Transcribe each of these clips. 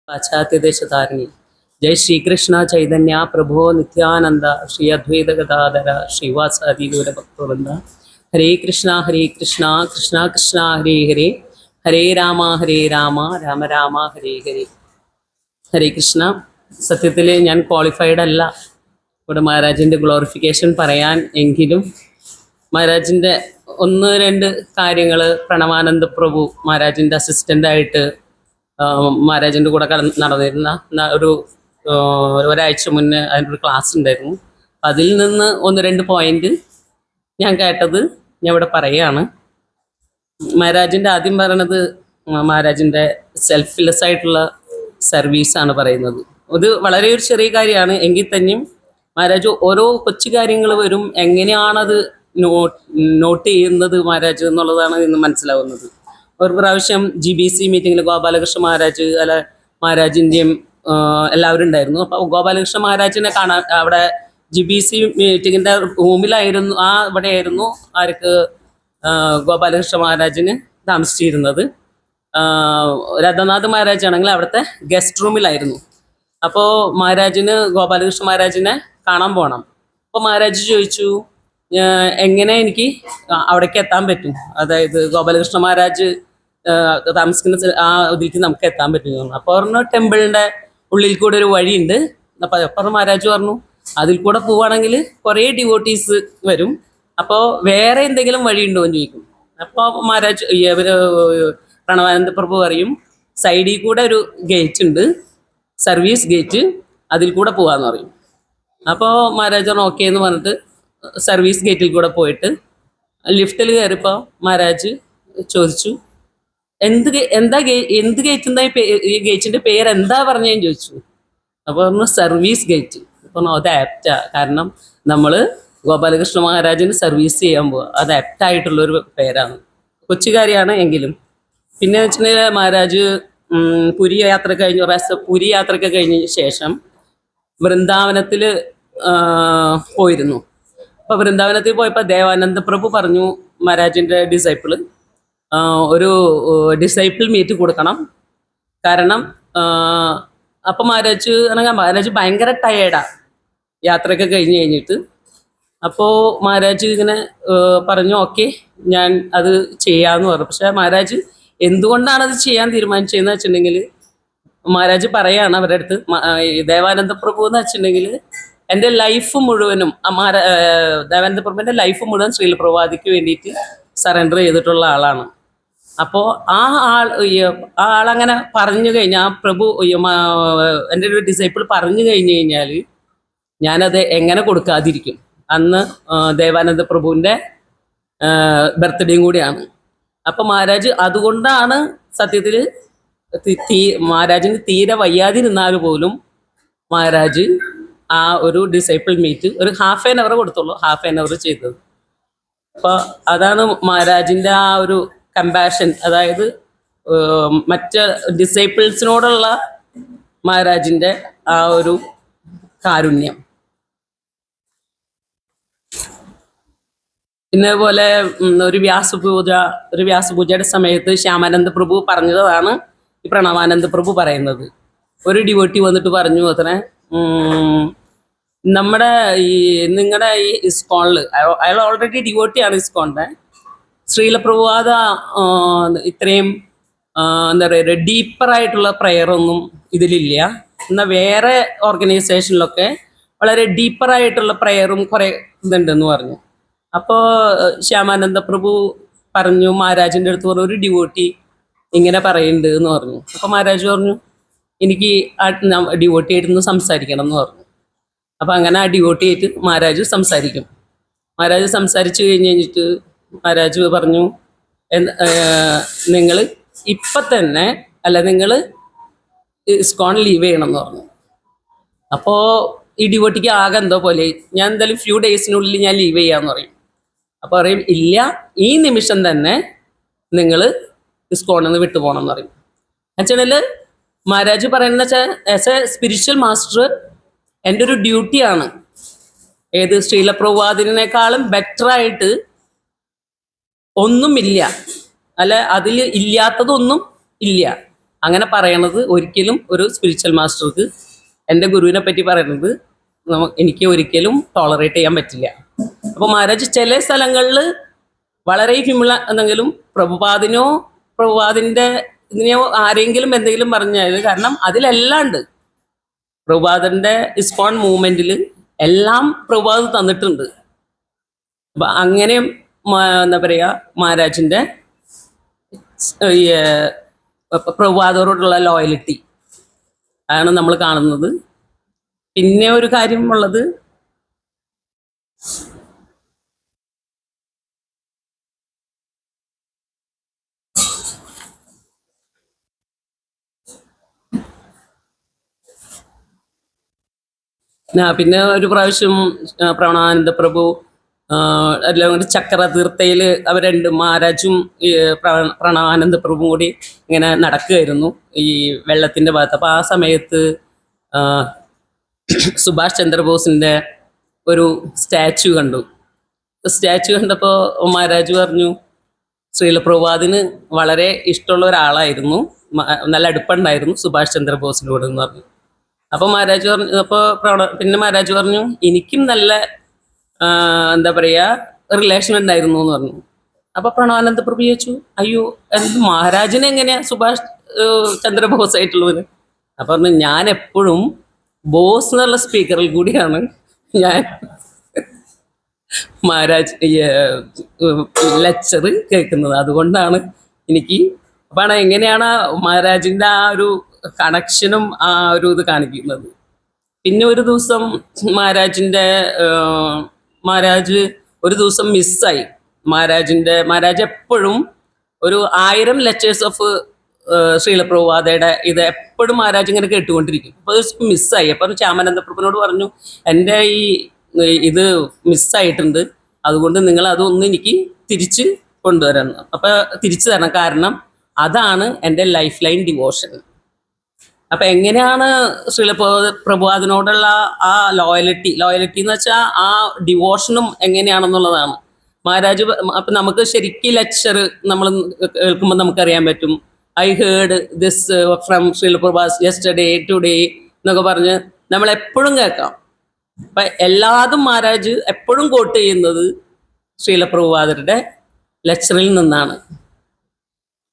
पाश्चात्य देशधारिणी जय श्री कृष्ण चैतन्य प्रभो नित्यानंद श्री अद्वैत गदाधर श्रीवासादि गौर भक्तवृंद हरे कृष्णा कृष्णा कृष्णा हरे हरे हरे राम राम राम हरे हरे ഹരേ കൃഷ്ണ. സത്യത്തിൽ ഞാൻ ക്വാളിഫൈഡ് അല്ല ഇവിടെ മഹാരാജിൻ്റെ ഗ്ലോറിഫിക്കേഷൻ പറയാൻ. എങ്കിലും മഹാരാജിൻ്റെ ഒന്ന് രണ്ട് കാര്യങ്ങൾ, പ്രണവാനന്ദ പ്രഭു മഹാരാജിൻ്റെ അസിസ്റ്റൻ്റായിട്ട് മഹാരാജിൻ്റെ കൂടെ നടന്നിരുന്ന ഒരാഴ്ച മുന്നേ അതിനൊരു ക്ലാസ് ഉണ്ടായിരുന്നു. അതിൽ നിന്ന് ഒന്ന് രണ്ട് പോയിന്റ് ഞാൻ കേട്ടത് ഞാൻ ഇവിടെ പറയുകയാണ്. മഹാരാജിൻ്റെ ആദ്യം പറയണത് മഹാരാജിൻ്റെ സെൽഫ്ലെസ് ആയിട്ടുള്ള സർവീസാണ് പറയുന്നത്. ഇത് വളരെ ഒരു ചെറിയ കാര്യമാണ് എങ്കിൽ തന്നെയും മഹാരാജ് ഓരോ കൊച്ചു കാര്യങ്ങൾ വരും, എങ്ങനെയാണത് നോട്ട് ചെയ്യുന്നത് മഹാരാജ് എന്നുള്ളതാണ് ഇന്ന് മനസ്സിലാവുന്നത്. ഒരു പ്രാവശ്യം GBC മീറ്റിങ്ങിൽ ഗോപാലകൃഷ്ണ മഹാരാജ് മഹാരാജിൻ്റെയും എല്ലാവരും ഉണ്ടായിരുന്നു. അപ്പോൾ ഗോപാലകൃഷ്ണ മഹാരാജിനെ കാണാൻ അവിടെ GBC മീറ്റിങ്ങിൻ്റെ റൂമിലായിരുന്നു, ഇവിടെയായിരുന്നു ആർക്ക് ഗോപാലകൃഷ്ണ മഹാരാജിന് താമസിച്ചിരുന്നത്. രഥനാഥ് മഹാരാജ് ആണെങ്കിൽ അവിടുത്തെ ഗസ്റ്റ് റൂമിലായിരുന്നു. അപ്പോൾ ഗോപാലകൃഷ്ണ മഹാരാജിനെ കാണാൻ പോകണം. അപ്പോൾ മഹാരാജ് ചോദിച്ചു, എങ്ങനെ എനിക്ക് അവിടേക്ക് എത്താൻ പറ്റും, അതായത് ഗോപാലകൃഷ്ണ മഹാരാജ് താമസിക്കുന്ന ആ ഇതിലേക്ക് നമുക്ക് എത്താൻ പറ്റും. അപ്പോൾ പറഞ്ഞു ടെമ്പിളിൻ്റെ ഉള്ളിൽ കൂടെ ഒരു വഴിയുണ്ട്. അപ്പോൾ മഹാരാജ് പറഞ്ഞു അതിൽ കൂടെ പോവുകയാണെങ്കിൽ കുറേ ഡിവോട്ടീസ് വരും, അപ്പോൾ വേറെ എന്തെങ്കിലും വഴിയുണ്ടോ എന്ന് ചോദിക്കും. അപ്പോൾ മഹാരാജ് പ്രണവാനന്ദ പ്രഭു പറയും സൈഡിൽ കൂടെ ഒരു ഗേറ്റ് ഉണ്ട്, സർവീസ് ഗേറ്റ്, അതിൽ കൂടെ പോകാമെന്ന് പറയും. അപ്പോൾ മഹാരാജ് ഓക്കെ എന്ന് പറഞ്ഞിട്ട് സർവീസ് ഗേറ്റിൽ കൂടെ പോയിട്ട് ലിഫ്റ്റിൽ കയറിയപ്പോൾ മഹാരാജ് ചോദിച്ചു എന്ത് ഗേറ്റ് ഈ ഗേറ്റിൻ്റെ പേര് എന്താ പറഞ്ഞതെന്ന് ചോദിച്ചു. അപ്പോൾ പറഞ്ഞു സർവീസ് ഗേറ്റ്. അപ്പോൾ അത് ആപ്റ്റാ, കാരണം നമ്മൾ ഗോപാലകൃഷ്ണ മഹാരാജിന് സർവീസ് ചെയ്യാൻ പോവുക, അത് ആപ്റ്റായിട്ടുള്ളൊരു പേരാണ്. കൊച്ചുകാരിയാണ് എങ്കിലും. പിന്നെ വെച്ചിട്ടുണ്ടെങ്കിൽ മഹാരാജ് പുരി യാത്രയൊക്കെ കഴിഞ്ഞ ശേഷം വൃന്ദാവനത്തിൽ പോയിരുന്നു. അപ്പോൾ വൃന്ദാവനത്തിൽ പോയപ്പോൾ ദേവാനന്ദ പ്രഭു പറഞ്ഞു മഹാരാജിൻ്റെ ഡിസൈപ്പിള് ഒരു ഡിസൈപ്പിൾ മീറ്റ് കൊടുക്കണം. കാരണം അപ്പം മഹാരാജ് ഭയങ്കര ടയേർഡാണ് യാത്രയൊക്കെ കഴിഞ്ഞിട്ട്. അപ്പോൾ മഹാരാജ് ഇങ്ങനെ പറഞ്ഞു ഓക്കെ ഞാൻ അത് ചെയ്യാമെന്ന് പറഞ്ഞു. പക്ഷേ മഹാരാജ് എന്തുകൊണ്ടാണത് ചെയ്യാൻ തീരുമാനിച്ചതെന്ന് വെച്ചിട്ടുണ്ടെങ്കിൽ മഹാരാജ് പറയാണ് അവരുടെ അടുത്ത്, ദേവാനന്ദ പ്രഭു എന്ന് വെച്ചിട്ടുണ്ടെങ്കിൽ എൻ്റെ ലൈഫ് മുഴുവനും ദേവാനന്ദ പ്രഭുവിൻ്റെ ലൈഫ് മുഴുവൻ ശ്രീല പ്രഭാതിക്ക് വേണ്ടിയിട്ട് സറണ്ടർ ചെയ്തിട്ടുള്ള ആളാണ്. അപ്പോൾ ആ ആളങ്ങനെ പറഞ്ഞു കഴിഞ്ഞാൽ പ്രഭു എൻ്റെ ഒരു ഡിസൈപ്പിൾ പറഞ്ഞു കഴിഞ്ഞു കഴിഞ്ഞാൽ ഞാനത് എങ്ങനെ കൊടുക്കാതിരിക്കും. അന്ന് ദേവാനന്ദ പ്രഭുവിൻ്റെ ബർത്ത്ഡേയും കൂടിയാണ്. അപ്പം മഹാരാജ് അതുകൊണ്ടാണ് സത്യത്തിൽ മഹാരാജിന് തീരെ വയ്യാതിരുന്നാൽ പോലും മഹാരാജ് ആ ഒരു ഡിസൈപ്പിൾ മീറ്റ് ഒരു ഹാഫ് ആൻ അവർ കൊടുത്തുള്ളൂ, ഹാഫ് ആൻ അവർ ചെയ്തത്. അപ്പോൾ അതാണ് മഹാരാജിൻ്റെ ആ ഒരു കമ്പാഷൻ, അതായത് മറ്റ് ഡിസൈപ്പിൾസിനോടുള്ള മഹാരാജിൻ്റെ ആ ഒരു കാരുണ്യം. ഇന്നേപോലെ ഒരു വ്യാസപൂജയുടെ സമയത്ത് ശ്യാമാനന്ദ പ്രഭു പറഞ്ഞതാണ് ഈ പ്രണവാനന്ദ പ്രഭു പറയുന്നത്. ഒരു ഡിവോട്ടി വന്നിട്ട് പറഞ്ഞു അത്രേ, നമ്മുടെ നിങ്ങളുടെ ഈ ഇസ്കോണിൽ, അയാൾ ഓൾറെഡി ഡിവോട്ടിയാണ് ഇസ്കോണിൻ്റെ, ശ്രീല പ്രഭുപാദ ഇത്രയും എന്താ പറയുക ഡീപ്പറായിട്ടുള്ള പ്രെയറൊന്നും ഇതിലില്ല. എന്നാൽ വേറെ ഓർഗനൈസേഷനിലൊക്കെ വളരെ ഡീപ്പറായിട്ടുള്ള പ്രെയറും കുറേ ഇതുണ്ടെന്ന് പറഞ്ഞു. അപ്പോൾ ശ്യാമാനന്ദ പ്രഭു പറഞ്ഞു മഹാരാജിൻ്റെ അടുത്ത് പറഞ്ഞു ഒരു ഡിവോട്ടി ഇങ്ങനെ പറയുന്നുണ്ട് എന്ന് പറഞ്ഞു. അപ്പോൾ മഹാരാജ് പറഞ്ഞു എനിക്ക് ഡിവോട്ടി ആയിട്ടൊന്ന് സംസാരിക്കണം എന്ന് പറഞ്ഞു. അപ്പോൾ അങ്ങനെ ആ ഡിവോട്ടി ആയിട്ട് മഹാരാജ് സംസാരിക്കും. മഹാരാജ് സംസാരിച്ച് കഴിഞ്ഞിട്ട് മഹാരാജ് പറഞ്ഞു നിങ്ങൾ ഇപ്പം തന്നെ നിങ്ങൾ ഇസ്കോൺ ലീവ് ചെയ്യണം എന്ന് പറഞ്ഞു. അപ്പോൾ ഈ ഡിവോട്ടിക്ക് ആകെ എന്തോ പോലെ, ഞാൻ എന്തായാലും ഫ്യൂ ഡേയ്സിനുള്ളിൽ ഞാൻ ലീവ് ചെയ്യാമെന്ന് പറയും. അപ്പോൾ പറയും ഇല്ല, ഈ നിമിഷം തന്നെ നിങ്ങൾ ഇസ്കോണിൽ നിന്ന് വിട്ടുപോകണം എന്ന് പറയും. എന്നുവെച്ചാൽ മഹാരാജ് പറയുന്നത് വെച്ചാൽ ആസ് എ സ്പിരിച്വൽ മാസ്റ്റർ എൻ്റെ ഒരു ഡ്യൂട്ടിയാണ് ശ്രീല പ്രഭുപാദിനേക്കാളും ബെറ്ററായിട്ട് ഒന്നുമില്ല, അല്ല അതിൽ ഇല്ലാത്തതൊന്നും ഇല്ല. അങ്ങനെ പറയണത് ഒരിക്കലും ഒരു സ്പിരിച്വൽ മാസ്റ്റർക്ക് എൻ്റെ ഗുരുവിനെ പറ്റി പറയുന്നത് എനിക്ക് ഒരിക്കലും ടോളറേറ്റ് ചെയ്യാൻ പറ്റില്ല. അപ്പോൾ മഹാരാജ് ചില സ്ഥലങ്ങളിൽ വളരെ ഹ്യൂമിള എന്നെങ്കിലും പ്രഭുപാദിൻ്റെ ഇതിനെയോ ആരെങ്കിലും എന്തെങ്കിലും പറഞ്ഞാൽ, കാരണം അതിലെല്ലാം ഉണ്ട്. പ്രഭുപാദൻ്റെ ഇസ്കോൺ മൂവ്മെൻറ്റിൽ എല്ലാം പ്രഭുപാദ് തന്നിട്ടുണ്ട്. അപ്പം അങ്ങനെ എന്താ പറയുക, മഹാരാജിൻ്റെ പ്രഭുപാദരോടുള്ള ലോയലിറ്റി ആണ് നമ്മൾ കാണുന്നത്. പിന്നെ ഒരു കാര്യമുള്ളത്, പിന്നെ ഒരു പ്രാവശ്യം പ്രാണാനന്ദ പ്രഭു എല്ലാം കൂടി ചക്രതീർത്ഥയിൽ അവർ മഹാരാജും ഈ പ്രണവാനന്ദ പ്രഭുവും കൂടി ഇങ്ങനെ നടക്കുകയായിരുന്നു ഈ വെള്ളത്തിൻ്റെ ഭാഗത്ത്. അപ്പോൾ ആ സമയത്ത് സുഭാഷ് ചന്ദ്രബോസിൻ്റെ ഒരു സ്റ്റാച്ചു കണ്ടു. സ്റ്റാച്ചു കണ്ടപ്പോൾ മഹാരാജ് പറഞ്ഞു, ശ്രീല പ്രഭുപാദിന് വളരെ ഇഷ്ടമുള്ള ഒരാളായിരുന്നു, നല്ല അടുപ്പുണ്ടായിരുന്നു സുഭാഷ് ചന്ദ്രബോസിനോട് എന്ന് പറഞ്ഞു. അപ്പോൾ മഹാരാജ് പറഞ്ഞു, പിന്നെ മഹാരാജ് പറഞ്ഞു, എനിക്കും നല്ല എന്താ പറയുക റിലേഷൻ ഉണ്ടായിരുന്നു എന്ന് പറഞ്ഞു. അപ്പോൾ പ്രണവാനന്ദ പ്രഭു ചോദിച്ചു, അയ്യോ എന്ത് മഹാരാജിനെ എങ്ങനെയാ സുഭാഷ് ചന്ദ്രബോസ് ആയിട്ടുള്ളത്? അപ്പം പറഞ്ഞു, ഞാൻ എപ്പോഴും ബോസ് എന്നുള്ള സ്പീക്കറിൽ കൂടിയാണ് ഞാൻ മഹാരാജ് ലെക്ചർ കേൾക്കുന്നത്, അതുകൊണ്ടാണ് എനിക്ക്. അപ്പം എങ്ങനെയാണ് മഹാരാജിൻ്റെ ആ ഒരു കണക്ഷനും ആ ഒരു ഇത് കാണിക്കുന്നത്. പിന്നെ ഒരു ദിവസം മഹാരാജ് ഒരു ദിവസം മിസ്സായി. മഹാരാജ് എപ്പോഴും ഒരു 1000 ലെക്ചേഴ്സ് ഓഫ് ശ്രീല പ്രഭുപാദയുടെ ഇത് എപ്പോഴും മഹാരാജ് ഇങ്ങനെ കേട്ടുകൊണ്ടിരിക്കും. അപ്പോൾ മിസ്സായി. അപ്പം ശ്യാമാനന്ദ പ്രഭുവിനോട് പറഞ്ഞു, എൻ്റെ ഈ ഇത് മിസ്സായിട്ടുണ്ട്, അതുകൊണ്ട് നിങ്ങൾ അതൊന്ന് എനിക്ക് തിരിച്ച് കൊണ്ടുവരണം, അപ്പം തിരിച്ചു തരണം, കാരണം അതാണ് എൻ്റെ ലൈഫ് ലൈൻ ഡിവോഷൻ. അപ്പം എങ്ങനെയാണ് ശ്രീല പ്രഭുപാദിനോടുള്ള ആ ലോയലിറ്റി എന്ന് വെച്ചാൽ ആ ഡിവോഷനും എങ്ങനെയാണെന്നുള്ളതാണ് മഹാരാജ്. അപ്പം നമുക്ക് ശരിക്കും ലെക്ചർ നമ്മൾ കേൾക്കുമ്പോൾ നമുക്കറിയാൻ പറ്റും. I heard this from Srila Prabhupada yesterday today എന്നൊക്കെ പറഞ്ഞ് നമ്മളെപ്പോഴും കേൾക്കാം. അപ്പം എല്ലാതും മഹാരാജ് എപ്പോഴും കോട്ട് ചെയ്യുന്നത് ശ്രീല പ്രഭുപാദരുടെ ലെക്ചറിൽ നിന്നാണ്.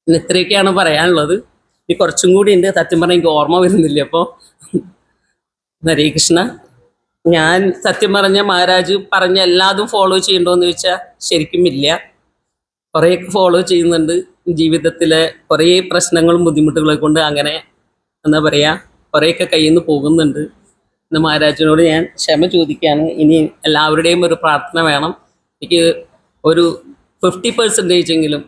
ഇത്രയൊക്കെയാണ് പറയാനുള്ളത്. ഇനി കുറച്ചും കൂടി ഉണ്ട്, സത്യം പറഞ്ഞാൽ എനിക്ക് ഓർമ്മ വരുന്നില്ല. അപ്പോൾ ഹരേ കൃഷ്ണ. ഞാൻ സത്യം പറഞ്ഞ മഹാരാജ് പറഞ്ഞ എല്ലാതും ഫോളോ ചെയ്യണ്ടോയെന്ന് ചോദിച്ചാൽ ശരിക്കും ഇല്ല. കുറേയൊക്കെ ഫോളോ ചെയ്യുന്നുണ്ട്. ജീവിതത്തിലെ കുറേ പ്രശ്നങ്ങളും ബുദ്ധിമുട്ടുകളെ കൊണ്ട് അങ്ങനെ എന്താ പറയുക കുറേയൊക്കെ കയ്യിൽ നിന്ന് പോകുന്നുണ്ട്. ഇന്ന് മഹാരാജിനോട് ഞാൻ ക്ഷമ ചോദിക്കുകയാണ്. ഇനി എല്ലാവരുടെയും ഒരു പ്രാർത്ഥന വേണം. എനിക്ക് ഒരു 50% എങ്കിലും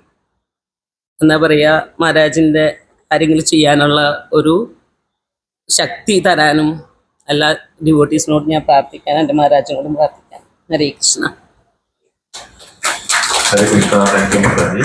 എന്താ പറയുക മഹാരാജിൻ്റെ കാര്യങ്ങൾ ചെയ്യാനുള്ള ഒരു ശക്തി തരാനും എല്ലാ ഡിവോട്ടീസിനോടും ഞാൻ പ്രാർത്ഥിക്കാൻ, എൻ്റെ മഹാരാജിനോടും പ്രാർത്ഥിക്കാൻ. ഹരേ കൃഷ്ണ. ഹരേ കൃഷ്ണ. Thank you Mataji.